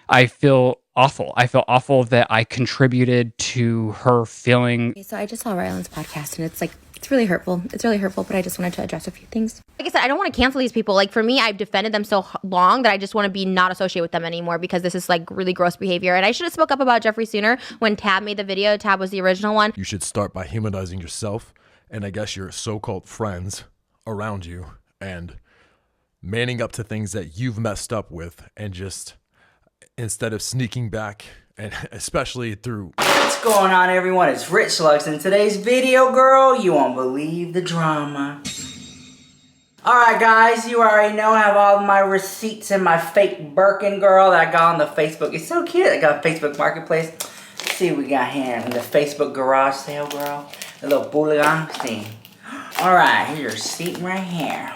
I feel awful. I feel awful that I contributed to her feeling. Okay, so I just saw Ryland's podcast, and it's really hurtful. It's really hurtful, but I just wanted to address a few things. Like I said, I don't want to cancel these people. Like, for me, I've defended them so long that I just want to be not associated with them anymore because this is like really gross behavior. And I should have spoke up about Jeffree sooner when Tab made the video. Tab was the original one. You should start by humanizing yourself and I guess your so-called friends around you and manning up to things that you've messed up with, and just instead of sneaking back, and especially through... What's going on, everyone? It's Rich Lux. In today's video, girl, you won't believe the drama. Alright guys, you already know I have all my receipts in my fake Birkin, girl, that I got on the Facebook. It's so cute. I got a Facebook Marketplace. Let's see what we got here in the Facebook garage sale, girl. A little bootleg. See. Alright, here's your receipt right here.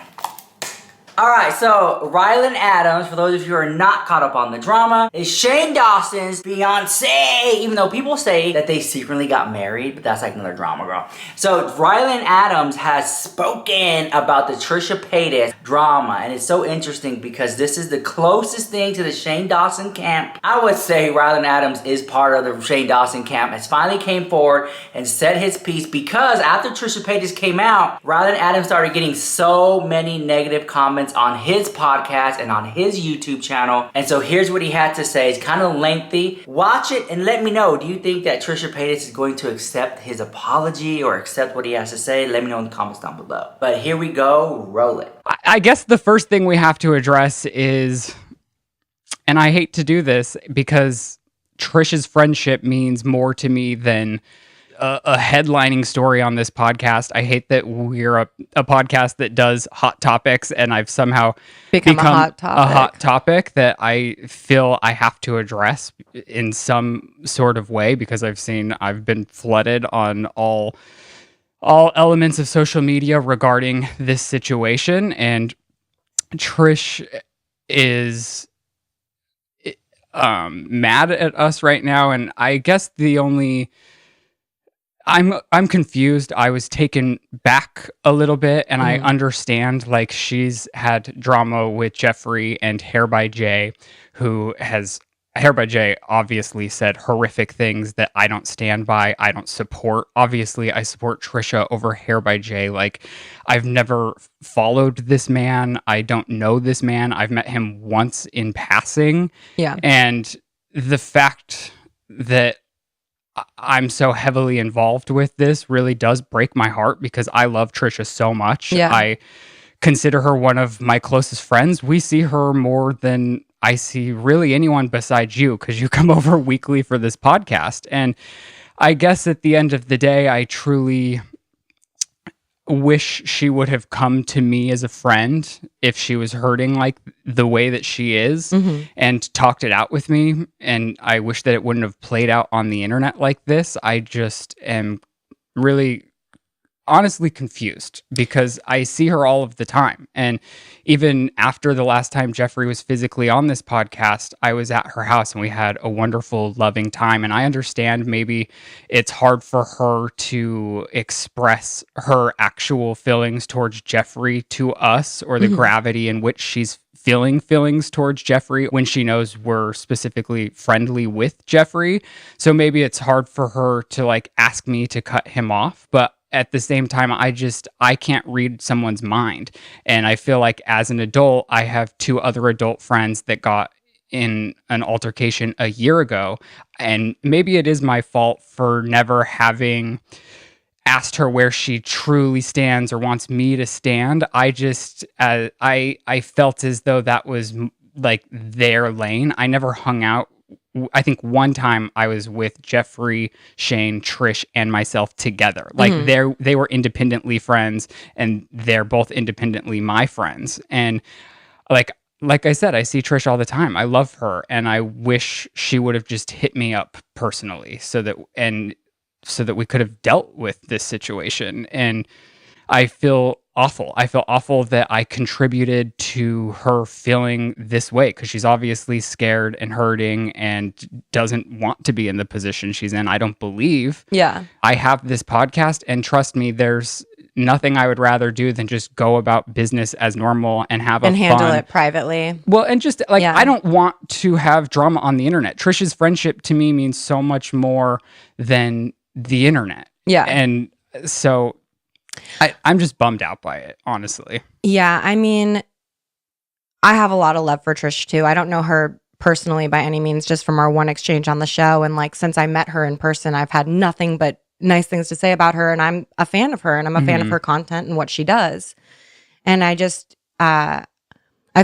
Alright, so Rylan Adams, for those of you who are not caught up on the drama, is Shane Dawson's fiancé, even though people say that they secretly got married, but that's like another drama, girl. So Rylan Adams has spoken about the Trisha Paytas drama, and it's so interesting because this is the closest thing to the Shane Dawson camp. I would say Rylan Adams is part of the Shane Dawson camp, has finally came forward and said his piece, because after Trisha Paytas came out, Rylan Adams started getting so many negative comments on his podcast and on his YouTube channel. And so here's what he had to say. It's kind of lengthy. Watch it and let me know. Do you think that Trisha Paytas is going to accept his apology or accept what he has to say? Let me know in the comments down below. But here we go. Roll it. I guess the first thing we have to address is, and I hate to do this because Trisha's friendship means more to me than a headlining story on this podcast. I hate that we're a podcast that does hot topics, and I've somehow become a hot topic that I feel I have to address in some sort of way, because I've been flooded on all elements of social media regarding this situation, and Trish is mad at us right now, and I guess I'm confused. I was taken back a little bit, and I understand, like, she's had drama with Jeffree and Hair by Jay, Hair by Jay obviously said horrific things that I don't stand by, I don't support. Obviously, I support Trisha over Hair by Jay. Like, I've never followed this man. I don't know this man. I've met him once in passing. Yeah. And the fact that I'm so heavily involved with this really does break my heart, because I love Trisha so much. Yeah. I consider her one of my closest friends. We see her more than I see really anyone besides you, because you come over weekly for this podcast. And I guess at the end of the day, I truly wish she would have come to me as a friend if she was hurting like the way that she is, and talked it out with me. And I wish that it wouldn't have played out on the internet like this. I just am really honestly confused, because I see her all of the time. And even after the last time Jeffree was physically on this podcast, I was at her house and we had a wonderful, loving time. And I understand maybe it's hard for her to express her actual feelings towards Jeffree to us, or the gravity in which she's feeling feelings towards Jeffree when she knows we're specifically friendly with Jeffree. So maybe it's hard for her to like ask me to cut him off, but at the same time, I can't read someone's mind. And I feel like as an adult, I have two other adult friends that got in an altercation a year ago. And maybe it is my fault for never having asked her where she truly stands or wants me to stand. I just, I felt as though that was like their lane. I never hung out. I think one time I was with Jeffree, Shane, Trish, and myself together. Like they were independently friends, and they're both independently my friends. And like I said, I see Trish all the time. I love her, and I wish she would have just hit me up personally so that we could have dealt with this situation. And I feel awful. I feel awful that I contributed to her feeling this way, because she's obviously scared and hurting and doesn't want to be in the position she's in. I don't believe. Yeah. I have this podcast, and trust me, there's nothing I would rather do than just go about business as normal and have and a handle fun. it privately. Well, and just like, Yeah. I don't want to have drama on the internet. Trisha's friendship to me means so much more than the internet. Yeah. And so I'm just bummed out by it, honestly. Yeah, I mean, I have a lot of love for Trish too. I don't know her personally by any means, just from our one exchange on the show. And like, since I met her in person, I've had nothing but nice things to say about her. And I'm a fan of her, and I'm a fan of her content and what she does. And I just, I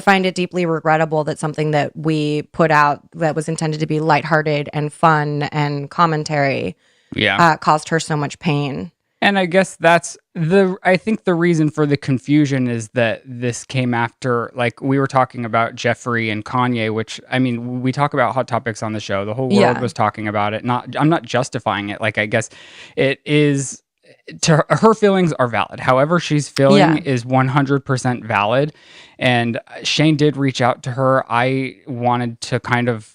find it deeply regrettable that something that we put out that was intended to be lighthearted and fun and commentary caused her so much pain. And I guess I think the reason for the confusion is that this came after, like, we were talking about Jeffree and Kanye, which, I mean, we talk about hot topics on the show. The whole world was talking about it. I'm not justifying it. Like, I guess it is, her feelings are valid. However she's feeling is 100% valid. And Shane did reach out to her. I wanted to kind of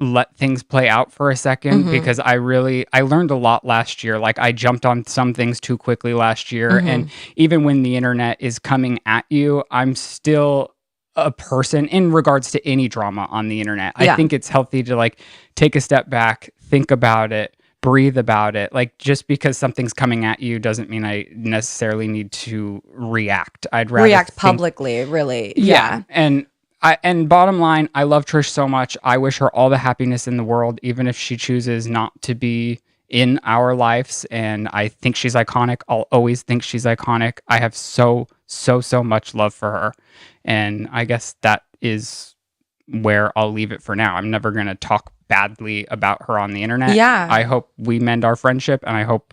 let things play out for a second because I learned a lot last year. Like, I jumped on some things too quickly last year. And even when the internet is coming at you, I'm still a person in regards to any drama on the internet. I think it's healthy to like take a step back, think about it, breathe about it. Like, just because something's coming at you doesn't mean I necessarily need to react. I'd rather react publicly, really. Yeah. And bottom line, I love Trish so much. I wish her all the happiness in the world, even if she chooses not to be in our lives. And I think she's iconic. I'll always think she's iconic. I have so much love for her. And I guess that is where I'll leave it for now. I'm never going to talk badly about her on the internet. Yeah. I hope we mend our friendship, and I hope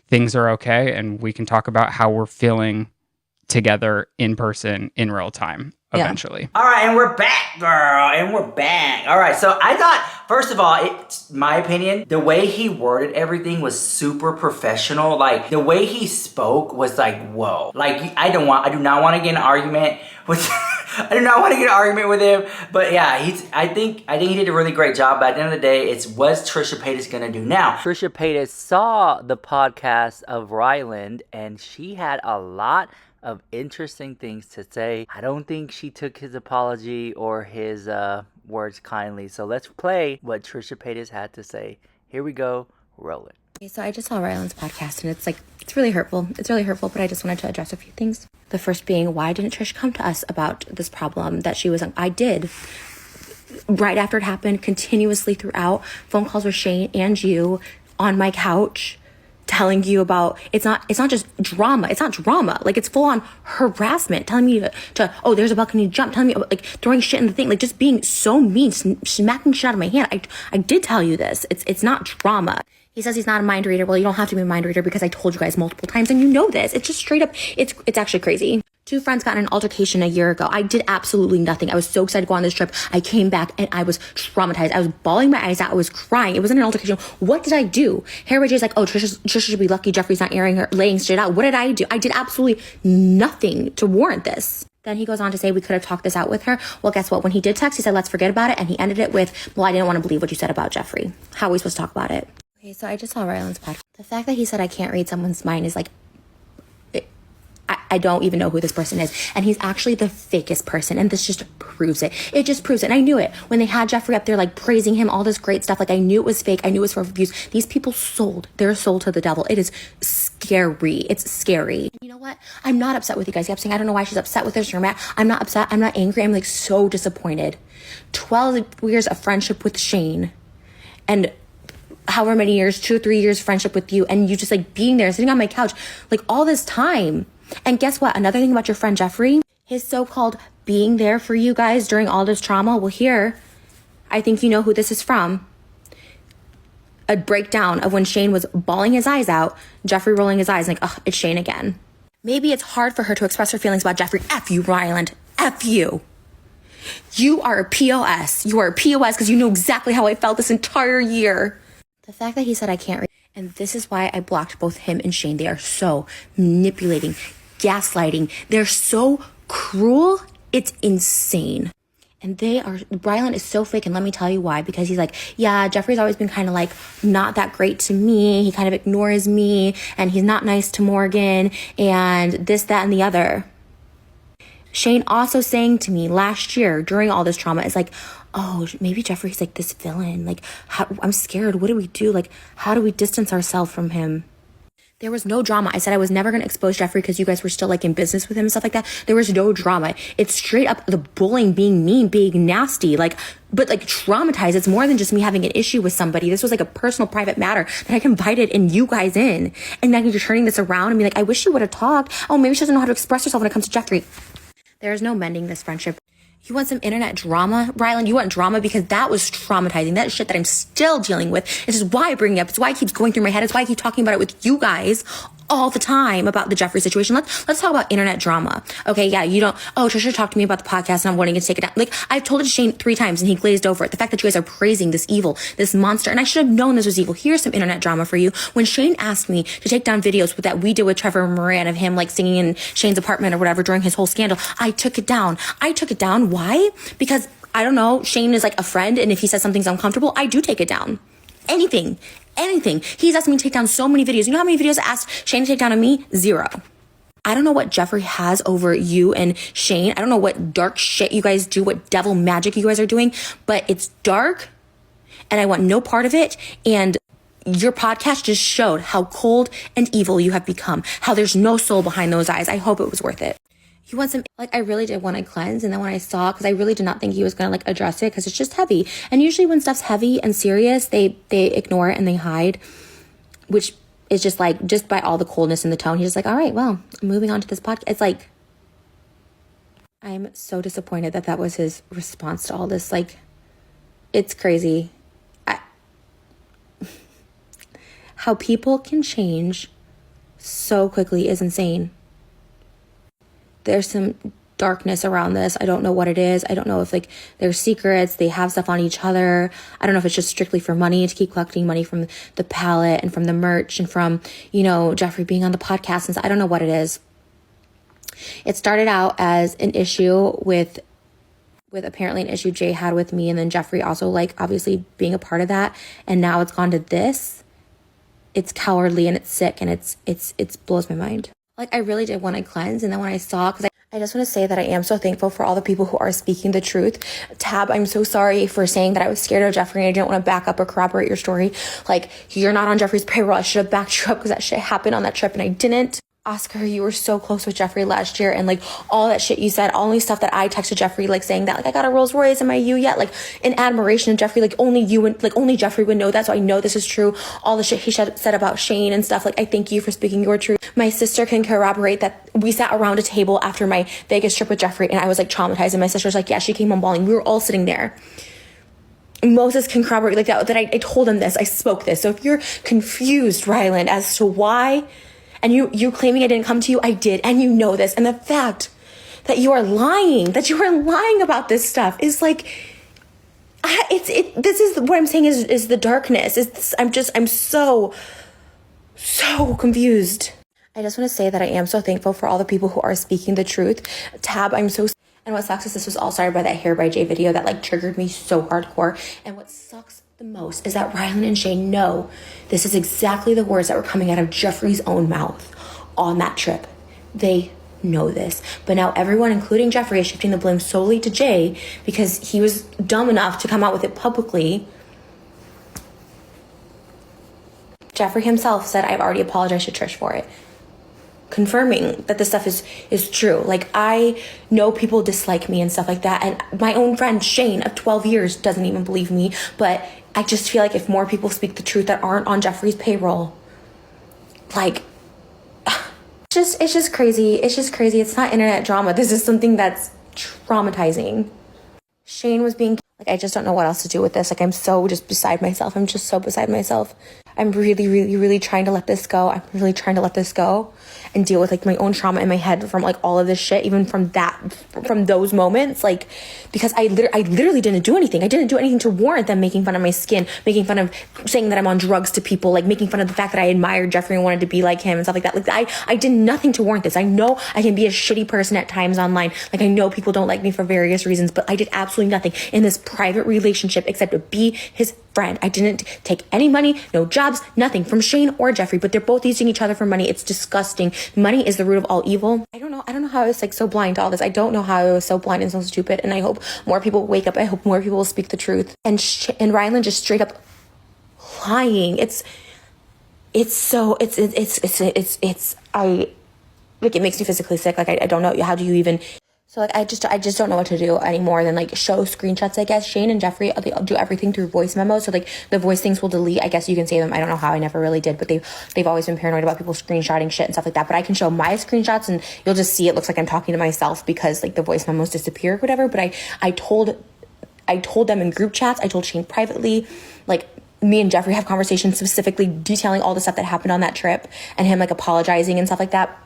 things are okay and we can talk about how we're feeling together in person in real time eventually. All right, and we're back, girl, and we're back. All right, so I thought, first of all, it's my opinion, the way he worded everything was super professional. Like, the way he spoke was like, whoa. Like, I do not want to get in an argument with I do not want to get in an argument with him. But yeah, I think he did a really great job. But at the end of the day, it's what's Trisha Paytas gonna do now? Trisha Paytas saw the podcast of RYLAND, and she had a lot of interesting things to say. I don't think she took his apology or his words kindly. So let's play what Trisha Paytas had to say. Here we go. Roll it. Okay, so I just saw Ryland's podcast, and it's really hurtful. It's really hurtful, but I just wanted to address a few things. The first being, why didn't Trish come to us about this problem that she was on? I did. Right after it happened, continuously throughout, phone calls with Shane and you on my couch, telling you about, it's not just drama. It's not drama. Like, it's full on harassment, telling me to oh, there's a balcony jump, telling me, like, throwing shit in the thing, like, just being so mean, smacking shit out of my hand. I did tell you this. It's not drama. He says he's not a mind reader. Well, you don't have to be a mind reader because I told you guys multiple times, and you know this. It's just straight up, it's actually crazy. Two friends got in an altercation a year ago. I did absolutely nothing. I was so excited to go on this trip. I came back and I was traumatized. I was bawling my eyes out. I was crying. It wasn't an altercation. What did I do? Harry J's like, oh, Trisha should be lucky Jeffree's not laying shit out. What did I do? I did absolutely nothing to warrant this. Then he goes on to say we could have talked this out with her. Well, guess what? When he did text, he said, let's forget about it. And he ended it with, well, I didn't want to believe what you said about Jeffree. How are we supposed to talk about it? Okay, so I just saw Ryland's podcast. The fact that he said I can't read someone's mind is like, I don't even know who this person is. And he's actually the fakest person. And this just proves it. It just proves it. And I knew it. When they had Jeffree up there, like, praising him, all this great stuff. Like, I knew it was fake. I knew it was for views. These people sold their soul to the devil. It is scary. It's scary. And you know what? I'm not upset with you guys. You kept saying, I don't know why she's upset with her. She's mad. I'm not upset. I'm not angry. I'm, like, so disappointed. 12 years of friendship with Shane. And however many years, 2 or 3 years friendship with you. And you just, like, being there, sitting on my couch, like, all this time. And guess what? Another thing about your friend Jeffree, his so-called being there for you guys during all this trauma. Well, here, I think you know who this is from. A breakdown of when Shane was bawling his eyes out, Jeffree rolling his eyes like, oh, it's Shane again. Maybe it's hard for her to express her feelings about Jeffree. F you, Ryland. F you. You are a POS. You are a POS because you know exactly how I felt this entire year. The fact that he said I can't read. And this is why I blocked both him and Shane. They are so manipulating, gaslighting. They're so cruel. It's insane. And Rylan is so fake, and let me tell you why. Because he's like, yeah, Jeffree's always been kind of like not that great to me. He kind of ignores me, and he's not nice to Morgan, and this, that, and the other. Shane also saying to me last year during all this trauma is like, oh, maybe Jeffree's like this villain. Like, I'm scared. What do we do? Like, how do we distance ourselves from him? There was no drama. I said I was never going to expose Jeffree because you guys were still like in business with him and stuff like that. There was no drama. It's straight up the bullying, being mean, being nasty, like, but like traumatized. It's more than just me having an issue with somebody. This was like a personal, private matter that I confided in you guys in. And now you're turning this around and be like, I wish you would have talked. Oh, maybe she doesn't know how to express herself when it comes to Jeffree. There's no mending this friendship. You want some internet drama, Rylan? You want drama because that was traumatizing. That shit that I'm still dealing with. This is why I bring it up. It's why it keeps going through my head. It's why I keep talking about it with you guys all the time about the Jeffree situation. Let's talk about internet drama. Okay, yeah, you don't, oh, Trisha talked to me about the podcast and I'm wanting to take it down. Like, I've told it to Shane 3 times and he glazed over it. The fact that you guys are praising this evil, this monster, and I should have known this was evil. Here's some internet drama for you. When Shane asked me to take down videos that we did with Trevor Moran of him like singing in Shane's apartment or whatever during his whole scandal, I took it down. Why? Because, I don't know, Shane is like a friend, and if he says something's uncomfortable, I do take it down. Anything. He's asked me to take down so many videos. You know how many videos I asked Shane to take down on me? 0. I don't know what Jeffree has over you and Shane. I don't know what dark shit you guys do, what devil magic you guys are doing, but it's dark and I want no part of it. And your podcast just showed how cold and evil you have become, how there's no soul behind those eyes. I hope it was worth it. You want some, like, I really did want to cleanse. And then when I saw, because I really did not think he was going to like address it because it's just heavy. And usually when stuff's heavy and serious, they ignore it and they hide, which is just like, just by all the coldness in the tone, he's just like, all right, well, moving on to this podcast. It's like, I'm so disappointed that was his response to all this. Like, it's crazy. How people can change so quickly is insane. There's some darkness around this. I don't know what it is. I don't know if like there's secrets, they have stuff on each other. I don't know if it's just strictly for money, to keep collecting money from the palette and from the merch and from, you know, Jeffree being on the podcast. And so I don't know what it is. It started out as an issue with apparently an issue Jay had with me, and then Jeffree also like obviously being a part of that. And now it's gone to this. It's cowardly and it's sick and it's blows my mind. Like, I really did want to cleanse. And then when I saw, because I just want to say that I am so thankful for all the people who are speaking the truth. Tab, I'm so sorry for saying that I was scared of Jeffree and I didn't want to back up or corroborate your story. Like, you're not on Jeffree's payroll. I should have backed you up because that shit happened on that trip and I didn't. Oscar, you were so close with Jeffree last year, and like all that shit you said, only stuff that I texted Jeffree, like saying that like I got a Rolls Royce, am I you yet? Like in admiration of Jeffree, like only you and like only Jeffree would know that, so I know this is true. All the shit he said about Shane and stuff, like I thank you for speaking your truth. My sister can corroborate that we sat around a table after my Vegas trip with Jeffree and I was like traumatized, and my sister was like, yeah, she came home bawling. We were all sitting there. Moses can corroborate like that I told him this, I spoke this. So if you're confused, Ryland, as to why, and you claiming I didn't come to you, I did, and you know this. And the fact that you are lying about this stuff is like, this is what I'm saying is the darkness. I'm so confused. I just want to say that I am so thankful for all the people who are speaking the truth. Tab, and what sucks is this was all started by that Hair by Jay video that like triggered me so hardcore. And what sucks the most is that Rylan and Shane know this is exactly the words that were coming out of Jeffree's own mouth on that trip. They know this. But now everyone, including Jeffree, is shifting the blame solely to Jay because he was dumb enough to come out with it publicly. Jeffree himself said, I've already apologized to Trish for it, confirming that this stuff is true. Like, I know people dislike me and stuff like that, and my own friend Shane of 12 years doesn't even believe me, but I just feel like if more people speak the truth that aren't on Jeffree's payroll, like, it's just crazy. It's not internet drama. This is something that's traumatizing. Shane was being like, I just don't know what else to do with this. Like, I'm so just beside myself. I'm really, really, really trying to let this go. I'm really trying to let this go and deal with like my own trauma in my head from like all of this shit, even from those moments, like, because I literally didn't do anything. I didn't do anything to warrant them making fun of my skin, making fun of saying that I'm on drugs to people, like making fun of the fact that I admired Jeffree and wanted to be like him and stuff like that. Like I did nothing to warrant this. I know I can be a shitty person at times online. Like I know people don't like me for various reasons, but I did absolutely nothing in this private relationship except to be his friend. I didn't take any money, no jobs, nothing from Shane or Jeffree, but they're both using each other for money. It's disgusting. Money is the root of all evil. I don't know how I was like so blind to all this. I don't know how I was so blind and so stupid. And I hope more people wake up. I hope more people will speak the truth. And Rylan just straight up lying. It makes me physically sick. Like I don't know, how do you even. So like I just don't know what to do anymore than like show screenshots. I guess Shane and Jeffree, they do everything through voice memos. So like the voice things will delete. I guess you can save them. I don't know how. I never really did, but they've always been paranoid about people screenshotting shit and stuff like that. But I can show my screenshots and you'll just see it looks like I'm talking to myself because like the voice memos disappear or whatever. But I told them in group chats. I told Shane privately, like. Me and Jeffree have conversations specifically detailing all the stuff that happened on that trip and him like apologizing and stuff like that.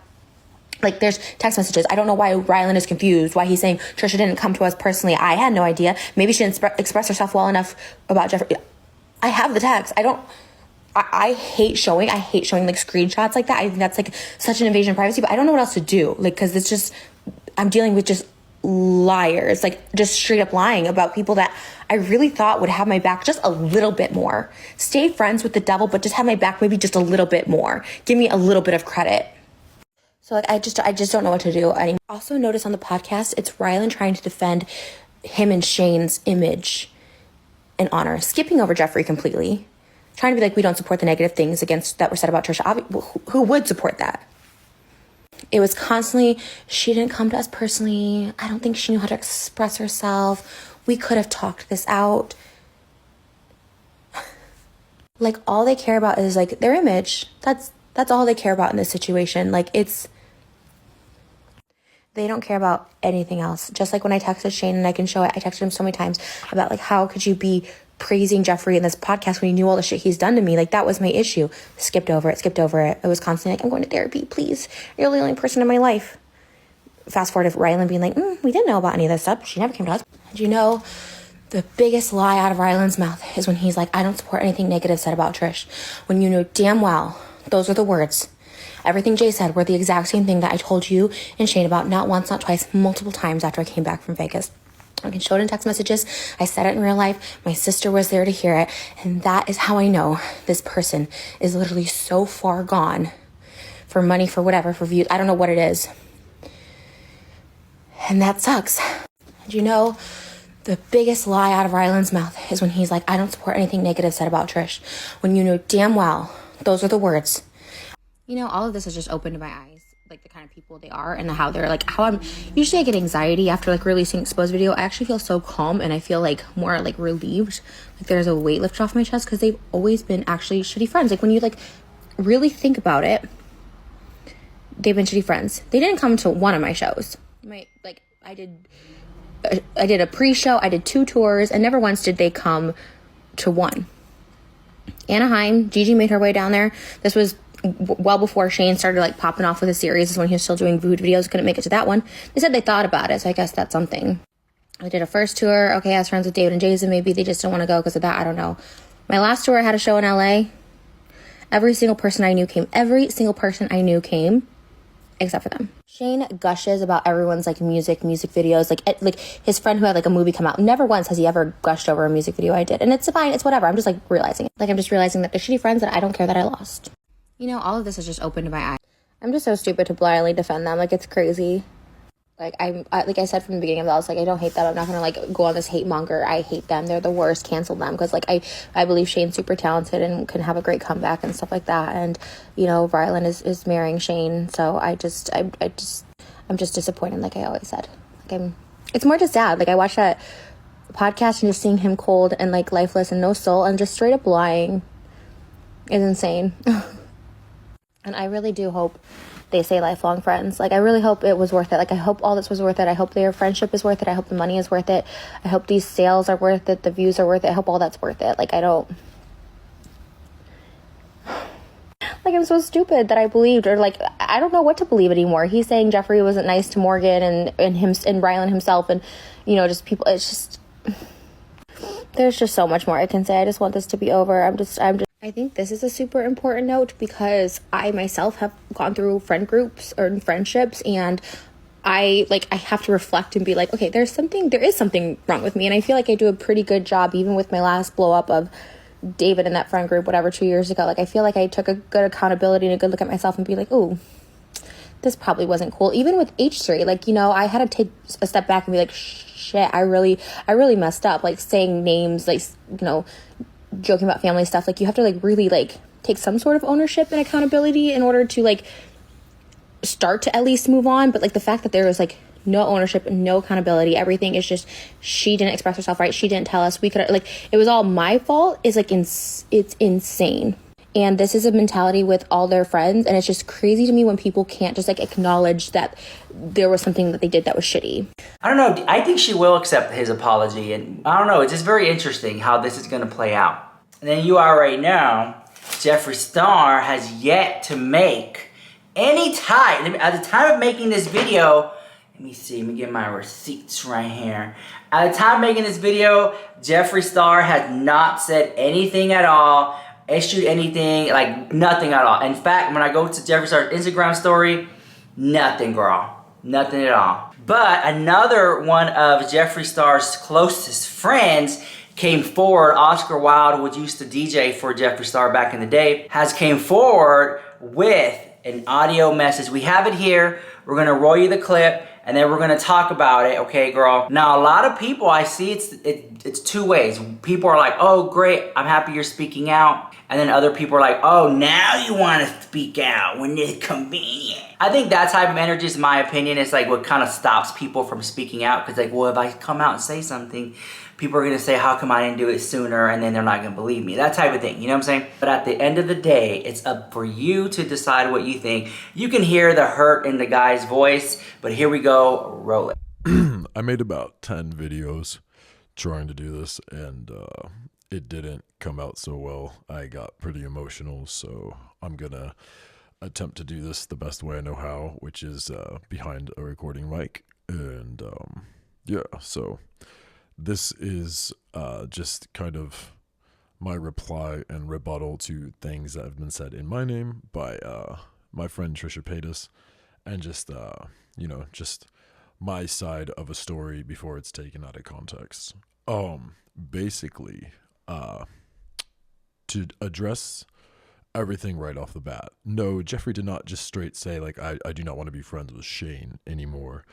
Like there's text messages. I don't know why Rylan is confused, why he's saying Trisha didn't come to us personally. I had no idea. Maybe she didn't express herself well enough about Jeffree. I have the text. I hate showing like screenshots like that. I think that's like such an invasion of privacy, but I don't know what else to do. Like, cause it's just, I'm dealing with just liars, like just straight up lying about people that I really thought would have my back just a little bit more. Stay friends with the devil, but just have my back maybe just a little bit more. Give me a little bit of credit. So like I just don't know what to do anymore. Also notice on the podcast, it's Rylan trying to defend him and Shane's image and honor, skipping over Jeffree completely, trying to be like, we don't support the negative things that were said about Trisha. Who would support that? It was constantly, she didn't come to us personally. I don't think she knew how to express herself. We could have talked this out. Like all they care about is like their image. That's all they care about in this situation. Like they don't care about anything else. Just like when I texted Shane, and I can show it, I texted him so many times about like, how could you be praising Jeffree in this podcast when you knew all the shit he's done to me? Like that was my issue. Skipped over it. It was constantly like, I'm going to therapy, please. You're the only person in my life. Fast forward to Rylan being like, we didn't know about any of this stuff. She never came to us. And you know, the biggest lie out of Rylan's mouth is when he's like, I don't support anything negative said about Trish. When you know damn well, those are the words. Everything Jay said were the exact same thing that I told you and Shane about not once, not twice, multiple times after I came back from Vegas. I can show it in text messages. I said it in real life. My sister was there to hear it. And that is how I know this person is literally so far gone for money, for whatever, for views. I don't know what it is. And that sucks. And you know, the biggest lie out of Rylan's mouth is when he's like, I don't support anything negative said about Trish. When you know damn well, those are the words. You know, all of this has just opened my eyes, like the kind of people they are and how they're like, how I'm, usually I get anxiety after like releasing exposed video. I actually feel so calm and I feel like more like relieved. Like there's a weight lifted off my chest because they've always been actually shitty friends. Like when you like really think about it, they've been shitty friends. They didn't come to one of my shows. I did a pre-show, I did 2 tours, and never once did they come to one. Anaheim, Gigi made her way down there. This was well before Shane started like popping off with a series. This is when he was still doing food videos. Couldn't make it to that one. They said they thought about it, so I guess that's something. I did a first tour. Okay, I was friends with David and Jason. Maybe they just don't want to go because of that. I don't know. My last tour, I had a show in LA. Every single person I knew came. Every single person I knew came, except for them. Shane gushes about everyone's like music videos, like his friend who had like a movie come out. Never once has he ever gushed over a music video I did, and it's fine, it's whatever. I'm just like realizing it. Like I'm just realizing that they're shitty friends that I don't care that I lost. You know, all of this has just opened my eyes. I'm just so stupid to blindly defend them. Like it's crazy. Like like I said from the beginning of that, I was like, I don't hate them. I'm not gonna like go on this hate monger. I hate them. They're the worst. Cancel them because like I believe Shane's super talented and can have a great comeback and stuff like that. And you know, Rylan is marrying Shane, so I'm just disappointed. Like I always said, like it's more just sad. Like I watched that podcast and just seeing him cold and like lifeless and no soul and just straight up lying is insane. And I really do hope they say lifelong friends. Like I really hope it was worth it. Like I hope all this was worth it. I hope their friendship is worth it. I hope the money is worth it. I hope these sales are worth it. The views are worth it. I hope all that's worth it. Like like I'm so stupid that I believed, or like I don't know what to believe anymore. He's saying Jeffree wasn't nice to Morgan and him and Rylan himself, and you know, just people. It's just there's just so much more I can say. I just want this to be over. I think this is a super important note because I myself have gone through friend groups or friendships, and I have to reflect and be like, okay, there is something wrong with me. And I feel like I do a pretty good job, even with my last blow up of David in that friend group, whatever, 2 years ago. Like, I feel like I took a good accountability and a good look at myself and be like, oh, this probably wasn't cool. Even with H3, like, you know, I had to take a step back and be like, shit, I really messed up. Like, saying names, like, you know, joking about family stuff. Like, you have to like really like take some sort of ownership and accountability in order to like start to at least move on. But like the fact that there was like no ownership, no accountability, everything is just, she didn't express herself right, she didn't tell us, we could, like, it was all my fault, is like it's insane. And this is a mentality with all their friends, and it's just crazy to me when people can't just like acknowledge that there was something that they did that was shitty. I don't know, I think she will accept his apology, and I don't know, it's just very interesting how this is going to play out. And then you already know, JEFFREESTAR has yet to make any time, at the time of making this video, let me see, let me get my receipts right here. At the time of making this video, JEFFREESTAR had not said anything at all, issued anything, like nothing at all. In fact, when I go to JEFFREESTAR's Instagram story, nothing, girl. Nothing at all. But another one of JEFFREESTAR's closest friends came forward. Oscar Wylde, who used to DJ for JEFFREESTAR back in the day, has came forward with an audio message. We have it here. We're gonna roll you the clip, and then we're gonna talk about it, okay, girl? Now, a lot of people, I see it's two ways. People are like, oh, great, I'm happy you're speaking out. And then other people are like, oh, now you wanna speak out when it's convenient. I think that type of energy, is my opinion, is like what kind of stops people from speaking out. Because like, well, if I come out and say something, people are gonna say, how come I didn't do it sooner? And then they're not gonna believe me. That type of thing, you know what I'm saying? But at the end of the day, it's up for you to decide what you think. You can hear the hurt in the guy's voice, but here we go, roll it. I made about 10 videos trying to do this, and it didn't come out so well. I got pretty emotional, so I'm gonna attempt to do this the best way I know how, which is behind a recording mic. And yeah, so this is just kind of my reply and rebuttal to things that have been said in my name by my friend Trisha Paytas, and just you know, just my side of a story before it's taken out of context. Basically, to address everything right off the bat, no, Jeffree did not just straight say like, I do not want to be friends with Shane anymore.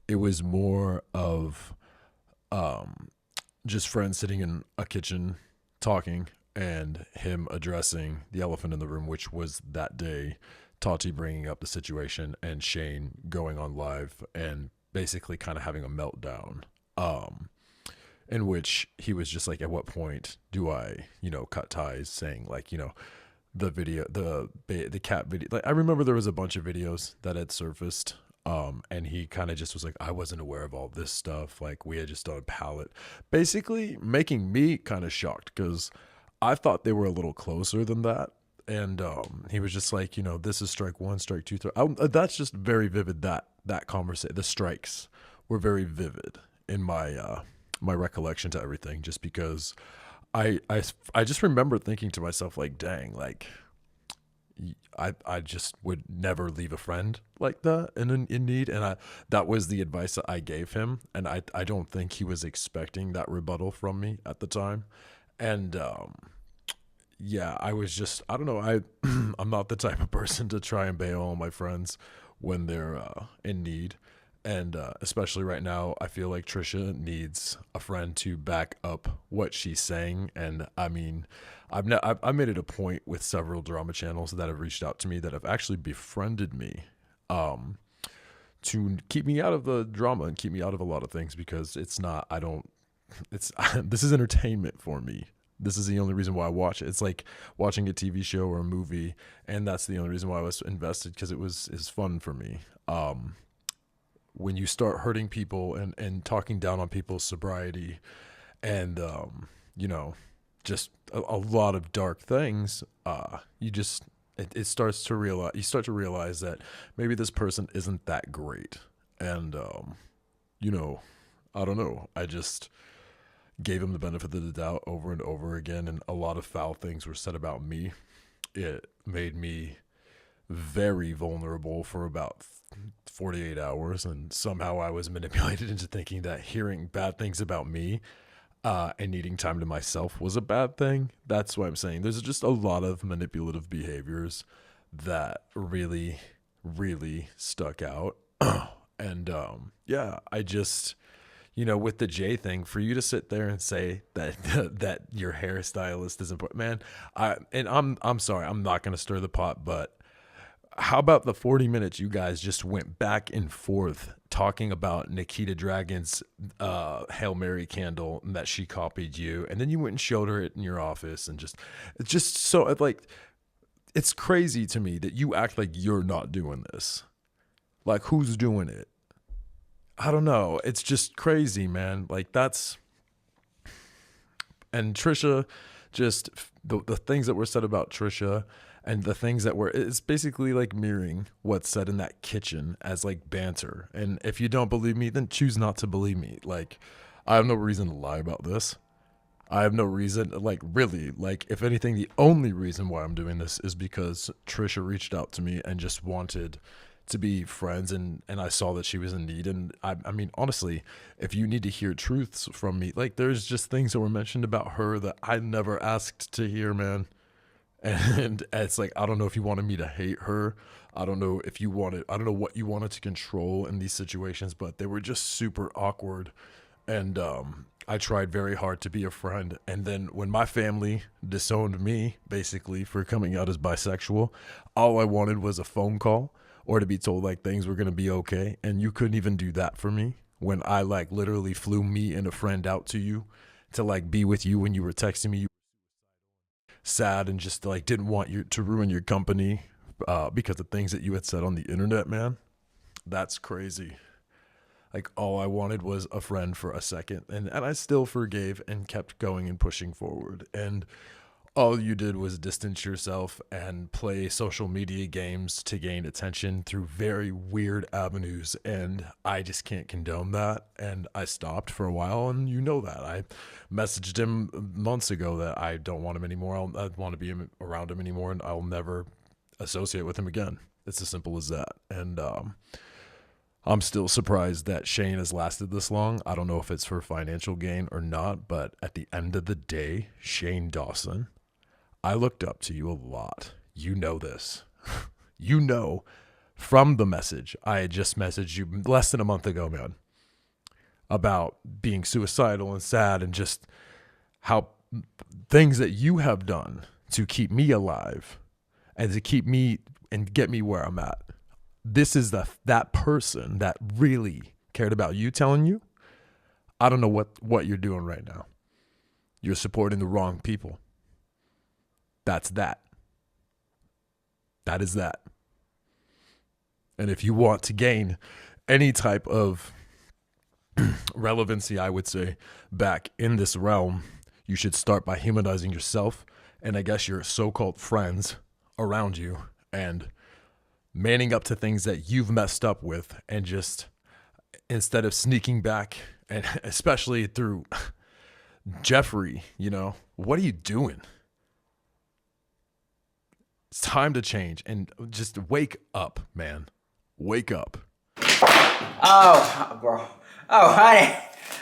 It was more of just friends sitting in a kitchen talking, and him addressing the elephant in the room, which was that day Tati bringing up the situation and Shane going on live and basically kind of having a meltdown, in which he was just like, at what point do I, you know, cut ties, saying like, you know, the video, the cat video, like I remember there was a bunch of videos that had surfaced, and he kind of just was like, I wasn't aware of all this stuff, like we had just done a palette, basically making me kind of shocked, because I thought they were a little closer than that. And he was just like, you know, this is strike one, strike two, that's just very vivid. That conversation, the strikes were very vivid in my my recollection to everything, just because I just remember thinking to myself like, dang, like I just would never leave a friend like that in need, and that was the advice that I gave him, and I don't think he was expecting that rebuttal from me at the time. And yeah, I was just, I don't know, I'm not the type of person to try and bail on my friends when they're in need. And especially right now, I feel like Trisha needs a friend to back up what she's saying. And I mean, I've made it a point with several drama channels that have reached out to me that have actually befriended me to keep me out of the drama and keep me out of a lot of things, because this is entertainment for me. This is the only reason why I watch it. It's like watching a TV show or a movie, and that's the only reason why I was invested, because it's fun for me. When you start hurting people and talking down on people's sobriety and, you know, just a lot of dark things, it starts to realize, you start to realize that maybe this person isn't that great. And, you know, I don't know. I just gave him the benefit of the doubt over and over again. And a lot of foul things were said about me. It made me very vulnerable for about 48 hours. And somehow I was manipulated into thinking that hearing bad things about me and needing time to myself was a bad thing. That's what I'm saying. There's just a lot of manipulative behaviors that really, really stuck out. And yeah, I just, you know, with the J thing, for you to sit there and say that that your hairstylist is important, man. I'm sorry, I'm not gonna stir the pot, but how about the 40 minutes you guys just went back and forth talking about Nikita Dragon's Hail Mary candle and that she copied you, and then you went and showed her it in your office, and it's just so, like, it's crazy to me that you act like you're not doing this. Like, who's doing it? I don't know. It's just crazy, man. Like, that's... And Trisha, just the things that were said about Trisha and the things that were... It's basically like mirroring what's said in that kitchen as, like, banter. And if you don't believe me, then choose not to believe me. Like, I have no reason to lie about this. I have no reason, like, really, like, if anything, the only reason why I'm doing this is because Trisha reached out to me and just wanted to be friends, and I saw that she was in need. And I mean, honestly, if you need to hear truths from me, like, there's just things that were mentioned about her that I never asked to hear, man. And it's like, I don't know if you wanted me to hate her. I don't know if you wanted, I don't know what you wanted to control in these situations, but they were just super awkward. And I tried very hard to be a friend. And then when my family disowned me, basically, for coming out as bisexual, all I wanted was a phone call or to be told, like, things were going to be okay. And you couldn't even do that for me when I, like, literally flew me and a friend out to you to, like, be with you when you were texting me. You were sad and just, like, didn't want you to ruin your company because of things that you had said on the internet, man. That's crazy. Like, all I wanted was a friend for a second. And I still forgave and kept going and pushing forward. And all you did was distance yourself and play social media games to gain attention through very weird avenues. And I just can't condone that. And I stopped for a while, and you know that. I messaged him months ago that I don't want him anymore. I don't want to be around him anymore, and I'll never associate with him again. It's as simple as that. And I'm still surprised that Shane has lasted this long. I don't know if it's for financial gain or not, but at the end of the day, Shane Dawson, I looked up to you a lot. You know this. You know from the message I had just messaged you less than a month ago, man, about being suicidal and sad, and just how things that you have done to keep me alive and to keep me and get me where I'm at. This is that person that really cared about you telling you, I don't know what you're doing right now. You're supporting the wrong people. That's that. That is that. And if you want to gain any type of relevancy, I would say, back in this realm, you should start by humanizing yourself and I guess your so-called friends around you, and manning up to things that you've messed up with, and just, instead of sneaking back, and especially through Jeffree, you know, what are you doing? It's time to change and just wake up, man. Wake up. Oh, bro. Oh, honey.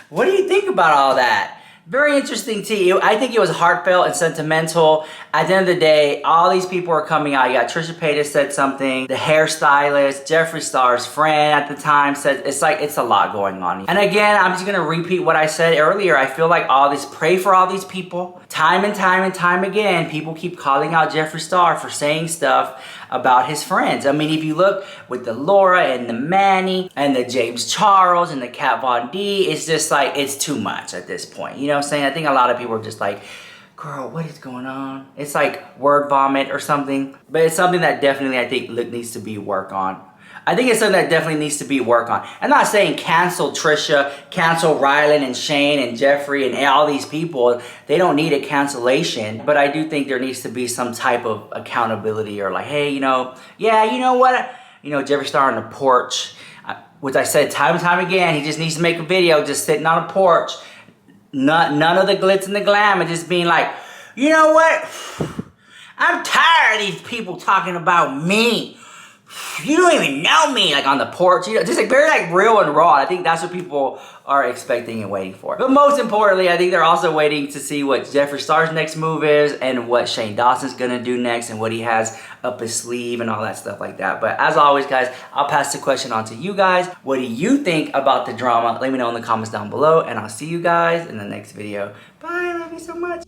What do you think about all that? Very interesting tea. I think it was heartfelt and sentimental. At the end of the day, all these people are coming out. You got Trisha Paytas said something. The hairstylist, JEFFREESTAR's friend at the time said, it's a lot going on. And again, I'm just gonna repeat what I said earlier. I feel like pray for all these people. Time and time again, people keep calling out Jeffree Star for saying stuff about his friends. I mean, if you look with the Laura and the Manny and the James Charles and the Kat Von D, it's just like, it's too much at this point. You know what I'm saying? I think a lot of people are just like, girl, what is going on? It's like word vomit or something. But it's something that definitely I think needs to be worked on. I think it's something that definitely needs to be worked on. I'm not saying cancel Trisha, cancel Rylan and Shane and Jeffree and all these people. They don't need a cancellation. But I do think there needs to be some type of accountability, or like, hey, you know, yeah, you know what? You know, Jeffree Star on the porch, which I said time and time again, he just needs to make a video just sitting on a porch. None of the glitz and the glam, and just being like, you know what? I'm tired of these people talking about me. You don't even know me, like on the porch, you know, just like very like real and raw. I think that's what people are expecting and waiting for. But most importantly, I think they're also waiting to see what Jeffree Star's next move is, and what Shane Dawson's gonna do next, and what he has up his sleeve and all that stuff like that. But as always, guys, I'll pass the question on to you guys. What do you think about the drama? Let me know in the comments down below, and I'll see you guys in the next video. Bye, I love you so much.